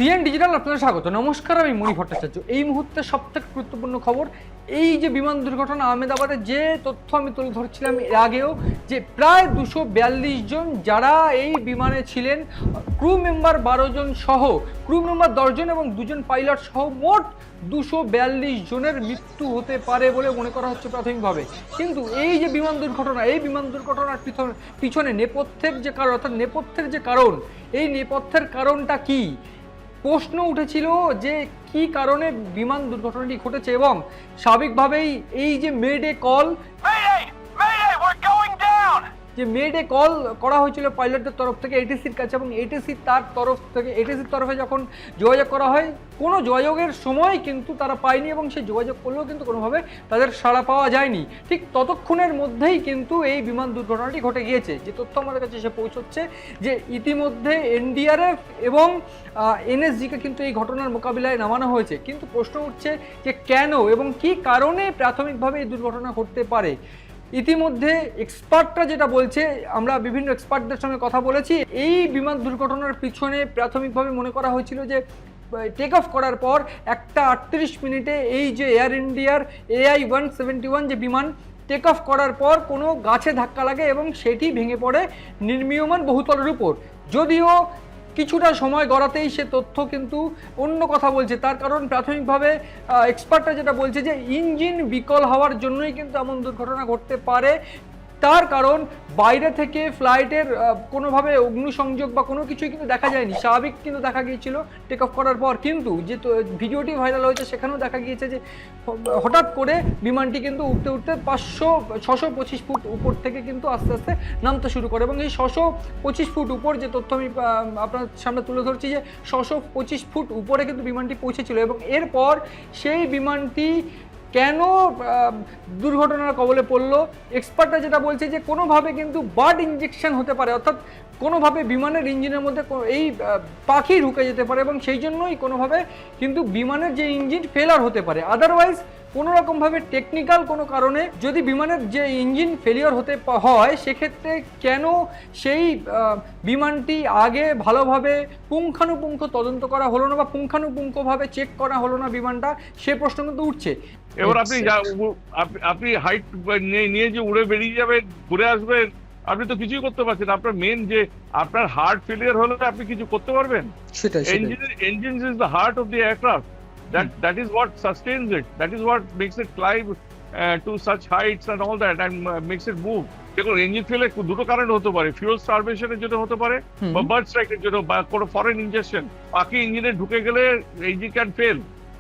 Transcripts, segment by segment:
CN digital আপনাদের স্বাগত। নমস্কার, আমি মণি ভট্টাচার্য। এই মুহূর্তে সবথেকে গুরুত্বপূর্ণ খবর, এই যে বিমান দুর্ঘটনা আহমেদাবাদে, যে তথ্য আমি তুলে ধরছিলাম এর আগেও, যে প্রায় 242 জন যারা এই বিমানে ছিলেন, ক্রু মেম্বার 12 জন সহ, ক্রু মেম্বার 10 জন এবং 2 জন পাইলট সহ মোট 242 জনের মৃত্যু হতে পারে বলে মনে করা হচ্ছে প্রাথমিকভাবে। কিন্তু এই যে বিমান দুর্ঘটনা, এই বিমান দুর্ঘটনার পিছনে নেপথ্যের যে কারণ, অর্থাৎ নেপথ্যের যে কারণ, এই নেপথ্যের কারণটা কি? প্রশ্ন উঠেছিল যে কি কারণে বিমান দুর্ঘটনাটি ঘটেছে, এবং স্বাভাবিকভাবেই এই যে মেডে কল, যে মেডে কল করা হয়েছিল পাইলটদের তরফ থেকে এটিসির কাছে, এবং এটিসির তরফে যখন যোগাযোগ করা হয়, কোনো যোগাযোগের সময় কিন্তু তারা পায়নি, এবং সেই যোগাযোগ করলেও কিন্তু কোনোভাবে তাদের সাড়া পাওয়া যায়নি। ঠিক ততক্ষণের মধ্যেই কিন্তু এই বিমান দুর্ঘটনাটি ঘটে গিয়েছে। যে তথ্য আমাদের কাছে এসে পৌঁছচ্ছে যে ইতিমধ্যে এনডিআরএফ এবং এনএসজিকে কিন্তু এই ঘটনার মোকাবিলায় নামানো হয়েছে। কিন্তু প্রশ্ন উঠছে যে কেন এবং কি কারণে প্রাথমিকভাবে এই দুর্ঘটনা ঘটতে পারে। ইতিমধ্যে এক্সপার্টরা যেটা বলছে, আমরা বিভিন্ন এক্সপার্টদের সঙ্গে কথা বলেছি, এই বিমান দুর্ঘটনার পিছনে প্রাথমিকভাবে মনে করা হয়েছিল যে টেক অফ করার পর 1:38 মিনিটে এই যে এয়ার ইন্ডিয়ার AI-171 যে বিমান টেক অফ করার পর কোনো গাছে ধাক্কা লাগে এবং সেটি ভেঙে পড়ে নির্মীয়মান বহুতলের উপর। যদিও কিছুটা সময় গড়াতেই সে তথ্য কিন্তু অন্য কথা বলছে। তার কারণ প্রাথমিকভাবে এক্সপার্টরা যেটা বলছে যে ইঞ্জিন বিকল হওয়ার জন্যই কিন্তু এমন দুর্ঘটনা ঘটতে পারে। তার কারণ বাইরে থেকে ফ্লাইটের কোনোভাবে অগ্নিসংযোগ বা কোনো কিছুই কিন্তু দেখা যায়নি, স্বাভাবিক কিন্তু দেখা গিয়েছিল টেক অফ করার পর। কিন্তু যে ভিডিওটি ভাইরাল হয়েছে সেখানেও দেখা গিয়েছে যে হঠাৎ করে বিমানটি কিন্তু উঠতে উঠতে 625 ফুট উপর থেকে কিন্তু আস্তে আস্তে নামতে শুরু করে, এবং এই 625 ফুট উপর যে তথ্য আমি আপনার সামনে তুলে ধরছি, যে 625 ফুট উপরে কিন্তু বিমানটি পৌঁছেছিল, এবং এরপর সেই বিমানটি কেন দুর্ঘটনার কবলে পড়লো, এক্সপার্টরা যেটা বলছে যে কোনোভাবে কিন্তু বার্ড ইঞ্জেকশন হতে পারে, অর্থাৎ কোনোভাবে বিমানের ইঞ্জিনের মধ্যে এই পাখি ঢুকে যেতে পারে, এবং সেই জন্যই কোনোভাবে কিন্তু বিমানের যে ইঞ্জিন ফেলার হতে পারে। আদারওয়াইজ কোনো রকমভাবে টেকনিক্যাল কোনো কারণে যদি বিমানের যে ইঞ্জিন ফেলিওর হতে হয়, সেক্ষেত্রে কেন সেই বিমানটি আগে ভালোভাবে পুঙ্খানুপুঙ্খ তদন্ত করা হলো না, বা পুঙ্খানুপুঙ্খভাবে চেক করা হলো না বিমানটা, সে প্রশ্ন কিন্তু উঠছে। এবার আপনি হাইট নিয়ে যে উড়ে বেরিয়ে যাবেন, ঘুরে আসবেন, আপনি তো কিছুই করতে পারছেন। আপনার মেন যে আপনার হার্ট ফেলিয়ার হলে আপনি কিছু করতে পারবেন? Engine is the heart of the aircraft. That is what sustains it. That is what makes it climb to such heights and all that, and makes it move. দেখুন, engine ফেলে দুটো কারণে হতে পারে। ফিউল স্টারভেশনের জন্য হতে পারে, বা বার্ড স্ট্রাইকের জন্য, বা কোনো ফরেন ইনজেকশন। পাখি ইঞ্জিনে ঢুকে গেলে engine can fail.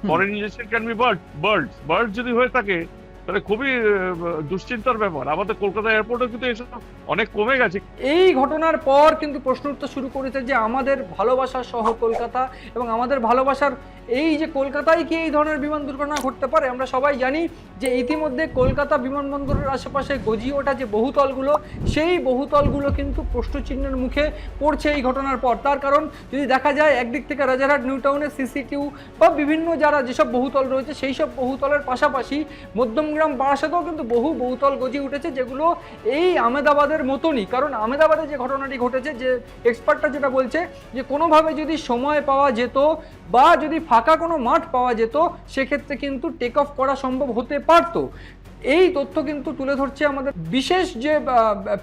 Foreign injection can be bird যদি হয়ে থাকে তাহলে খুবই দুশ্চিন্তার ব্যাপার। আমাদের কলকাতা এয়ারপোর্টে কিন্তু এসব অনেক কমে গেছে। এই ঘটনার পর কিন্তু প্রশ্ন উঠতে শুরু করেছে যে আমাদের ভালোবাসার শহর কলকাতা, এবং আমাদের ভালোবাসার এই যে কলকাতায় কি এই ধরনের বিমান দুর্ঘটনা ঘটতে পারে? আমরা সবাই জানি যে ইতিমধ্যে কলকাতা বিমানবন্দরের আশেপাশে গজিয়ে ওঠা যে বহুতলগুলো, সেই বহুতলগুলো কিন্তু প্রশ্নচিহ্নের মুখে পড়ছে এই ঘটনার পর। তার কারণ যদি দেখা যায়, একদিক থেকে রাজারহাট নিউ টাউনের CC2 বা বিভিন্ন যেসব বহুতল রয়েছে, সেই সব বহুতলের পাশাপাশি মধ্যমগ্রাম বারাসাতেও কিন্তু বহু বহুতল গজিয়ে উঠেছে, যেগুলো এই আহমেদাবাদের মতনই। কারণ আহমেদাবাদে যে ঘটনাটি ঘটেছে, যে এক্সপার্টরা যেটা বলছে যে কোনোভাবে যদি সময় পাওয়া যেত বা যদি ফাঁকা কোনো মাঠ পাওয়া যেত, সেক্ষেত্রে কিন্তু টেক অফ করা সম্ভব হতে পারত। এই তথ্য কিন্তু তুলে ধরছে আমাদের বিশেষ যে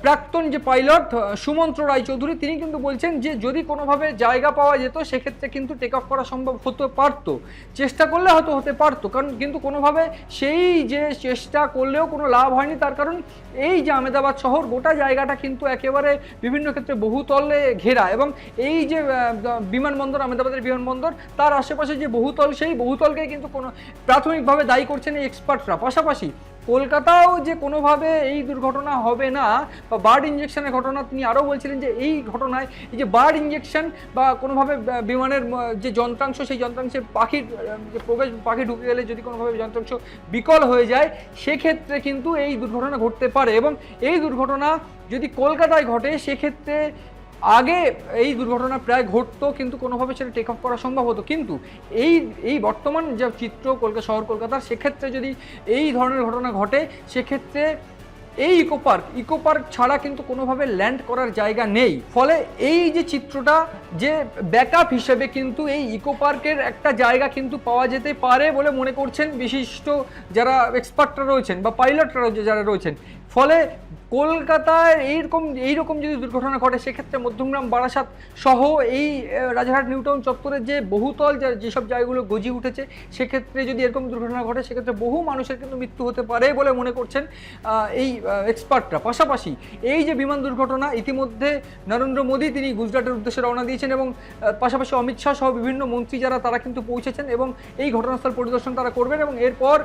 প্রাক্তন যে পাইলট সুমন্ত্র রায়চৌধুরী। তিনি কিন্তু বলছেন যে যদি কোনোভাবে জায়গা পাওয়া যেত, সেক্ষেত্রে কিন্তু টেক অফ করা সম্ভব হতে পারতো, চেষ্টা করলে হয়তো হতে পারতো। কারণ কিন্তু কোনোভাবে সেই যে চেষ্টা করলেও কোনো লাভ হয়নি। তার কারণ এই যে আহমেদাবাদ শহর, গোটা জায়গাটা কিন্তু একেবারে বিভিন্ন ক্ষেত্রে বহুতলে ঘেরা, এবং এই যে বিমানবন্দর, আহমেদাবাদের বিমানবন্দর, তার আশেপাশে যে বহুতল, সেই বহুতলকে কিন্তু কোনো প্রাথমিকভাবে দায়ী করছেন এই এক্সপার্টরা। পাশাপাশি কলকাতাও যে কোনোভাবে এই দুর্ঘটনা হবে না, বা বার্ড ইঞ্জেকশনের ঘটনা, তিনি আরও বলছিলেন যে এই ঘটনায় এই যে বার্ড ইঞ্জেকশন বা কোনোভাবে বিমানের যে যন্ত্রাংশ, সেই যন্ত্রাংশে পাখির যে পাখি ঢুকে গেলে যদি কোনোভাবে যন্ত্রাংশ বিকল হয়ে যায়, সেক্ষেত্রে কিন্তু এই দুর্ঘটনা ঘটতে পারে। এবং এই দুর্ঘটনা যদি কলকাতায় ঘটে, সেক্ষেত্রে আগে এই দুর্ঘটনা প্রায় ঘটতো, কিন্তু কোনোভাবে সেটা টেক অফ করা সম্ভব হতো। কিন্তু এই বর্তমান যে চিত্র শহর কলকাতার, সেক্ষেত্রে যদি এই ধরনের ঘটনা ঘটে, সেক্ষেত্রে এই ইকো পার্ক ছাড়া কিন্তু কোনোভাবে ল্যান্ড করার জায়গা নেই। ফলে এই যে চিত্রটা, যে ব্যাকআপ হিসেবে কিন্তু এই ইকো পার্কের একটা জায়গা কিন্তু পাওয়া যেতে পারে বলে মনে করছেন বিশিষ্ট যারা এক্সপার্টরা রয়েছেন বা পাইলটরা যারা রয়েছেন। ফলে কলকাতায় এইরকম যদি দুর্ঘটনা ঘটে, সেক্ষেত্রে মধ্যমগ্রাম, বারাসাত সহ এই রাজারহাট নিউটাউন চত্বরের যে বহুতল যেসব জায়গাগুলো গজিয়ে উঠেছে, সেক্ষেত্রে যদি এরকম দুর্ঘটনা ঘটে, সেক্ষেত্রে বহু মানুষের কিন্তু মৃত্যু হতে পারে বলে মনে করছেন এই এক্সপার্টরা। পাশাপাশি এই যে বিমান দুর্ঘটনা, ইতিমধ্যে নরেন্দ্র মোদী তিনি গুজরাটের উদ্দেশ্যে রওনা দিয়েছেন এবং পাশাপাশি অমিত শাহ সহ বিভিন্ন মন্ত্রী যারা তারা কিন্তু পৌঁছেছেন এবং এই ঘটনাস্থল পরিদর্শন তারা করবেন এবং এরপর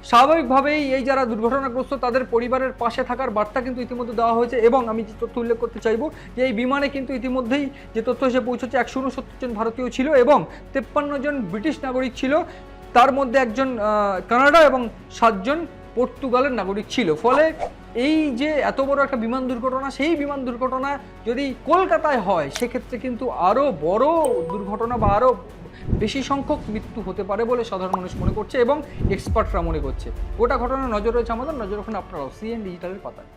স্বাভাবিকভাবেই এই যারা দুর্ঘটনাগ্রস্ত তাদের পরিবারের পাশে থাকার বার্তা কিন্তু ইতিমধ্যে দেওয়া হয়েছে। এবং আমি যে তথ্য উল্লেখ করতে চাইবো যে এই বিমানে কিন্তু ইতিমধ্যেই যে তথ্য এসে পৌঁছেছে 169 জন ভারতীয় ছিল এবং 53 জন ব্রিটিশ নাগরিক ছিল, তার মধ্যে একজন কানাডা এবং 7 জন পর্তুগালের নাগরিক ছিল। ফলে এই যে এত বড় একটা বিমান দুর্ঘটনা, সেই বিমান দুর্ঘটনা যদি কলকাতায় হয়, সেক্ষেত্রে কিন্তু আরও বড় দুর্ঘটনা বা আরও বেশি সংখ্যক মৃত্যু হতে পারে বলে সাধারণ মানুষ মনে করছে এবং এক্সপার্টরা মনে করছে। গোটা ঘটনা নজর রয়েছে আমাদের, নজর রাখুন আপনারাও সিএন ডিজিটালের পাতায়।